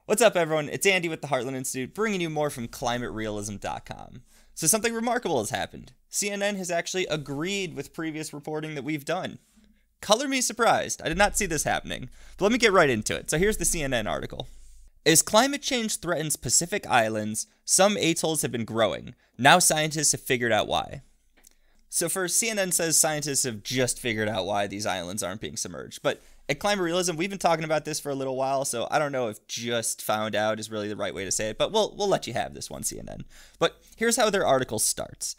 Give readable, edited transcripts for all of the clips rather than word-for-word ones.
What's up, everyone? It's Andy with the Heartland Institute, bringing you more from climaterealism.com. So something remarkable has happened. CNN has actually agreed with previous reporting that we've done. Color me surprised. I did not see this happening. But let me get right into it. So here's the CNN article. As climate change threatens Pacific islands, some atolls have been growing. Now scientists have figured out why. So first, CNN says scientists have just figured out why these islands aren't being submerged. But at Climate Realism, we've been talking about this for a little while, so I don't know if just found out is really the right way to say it, but we'll let you have this one, CNN. But here's how their article starts.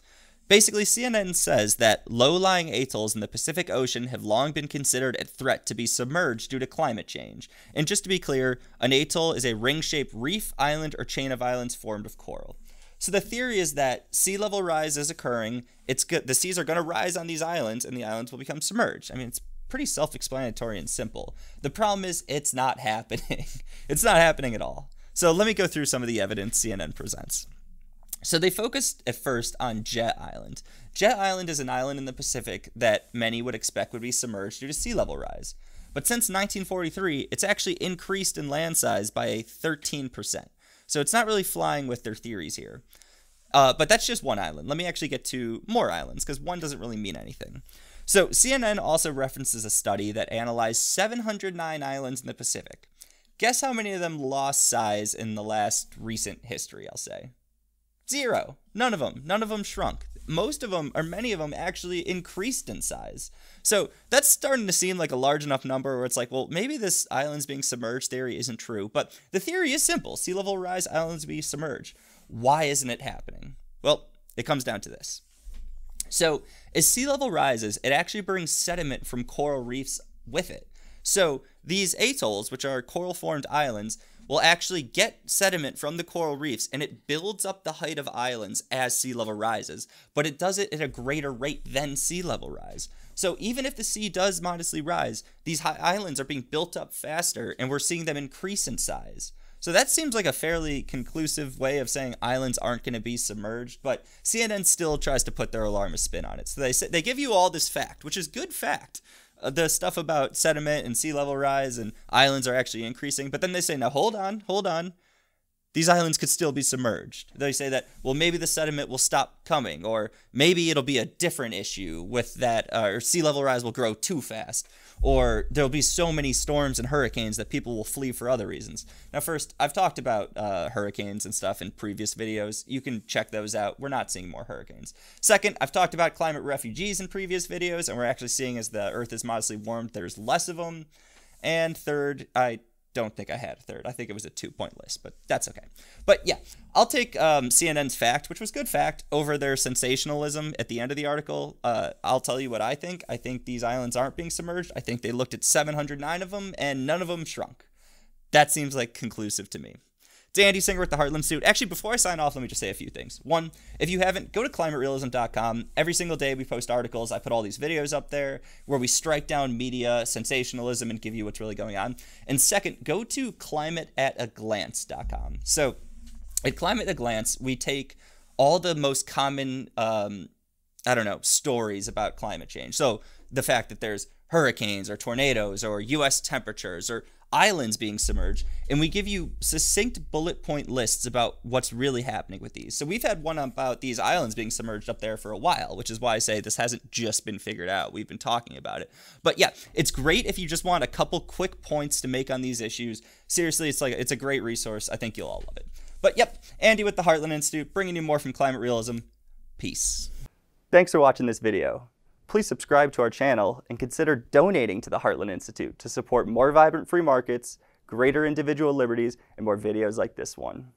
Basically, CNN says that low-lying atolls in the Pacific Ocean have long been considered a threat to be submerged due to climate change. And just to be clear, an atoll is a ring-shaped reef, island, or chain of islands formed of coral. So the theory is that sea level rise is occurring, the seas are going to rise on these islands, and the islands will become submerged. I mean, it's pretty self-explanatory and simple. The problem is it's not happening. It's not happening at all. So let me go through some of the evidence CNN presents. So they focused at first on Jet Island. Jet Island is an island in the Pacific that many would expect would be submerged due to sea level rise. But since 1943, it's actually increased in land size by a 13%. So it's not really flying with their theories here. But that's just one island. Let me actually get to more islands, because one doesn't really mean anything. So CNN also references a study that analyzed 709 islands in the Pacific. Guess how many of them lost size in the last recent history, I'll say. 0. None of them. None of them shrunk. Most of them, or many of them, actually increased in size. So that's starting to seem like a large enough number where it's like, well, maybe this islands being submerged theory isn't true. But the theory is simple. Sea level rise, islands be submerged. Why isn't it happening? Well, it comes down to this. So as sea level rises, it actually brings sediment from coral reefs with it. So these atolls, which are coral-formed islands, will actually get sediment from the coral reefs, and it builds up the height of islands as sea level rises, but it does it at a greater rate than sea level rise. So even if the sea does modestly rise, these islands are being built up faster, and we're seeing them increase in size. So that seems like a fairly conclusive way of saying islands aren't going to be submerged, but CNN still tries to put their alarmist spin on it. So they give you all this fact, which is good fact. The stuff about sediment and sea level rise and islands are actually increasing, but then they say, now hold on. These islands could still be submerged. They say that, well, maybe the sediment will stop coming, or maybe it'll be a different issue with that, or sea level rise will grow too fast, or there'll be so many storms and hurricanes that people will flee for other reasons. Now, first, I've talked about hurricanes and stuff in previous videos. You can check those out. We're not seeing more hurricanes. Second, I've talked about climate refugees in previous videos, and we're actually seeing as the Earth is modestly warmed, there's less of them. And third, I don't think I had a third. I think it was a 2-point list, but that's okay. But yeah, I'll take CNN's fact, which was good fact, over their sensationalism at the end of the article. I'll tell you what I think. I think these islands aren't being submerged. I think they looked at 709 of them, and none of them shrunk. That seems like conclusive to me. It's Andy Singer with the Heartland Institute. Actually, before I sign off, let me just say a few things. One, if you haven't, go to climaterealism.com. Every single day we post articles. I put all these videos up there where we strike down media, sensationalism, and give you what's really going on. And second, go to climateataglance.com. So at Climate at a Glance, we take all the most common, stories about climate change. So the fact that there's hurricanes or tornadoes or U.S. temperatures or islands being submerged, and we give you succinct bullet point lists about what's really happening with these. So we've had one about these islands being submerged up there for a while, which is why I say this hasn't just been figured out. We've been talking about it. But yeah, it's great if you just want a couple quick points to make on these issues. Seriously, it's a great resource. I think you'll all love it. But yep, Andy with the Heartland Institute, bringing you more from Climate Realism. Peace. Thanks for watching this video. Please subscribe to our channel and consider donating to the Heartland Institute to support more vibrant free markets, greater individual liberties, and more videos like this one.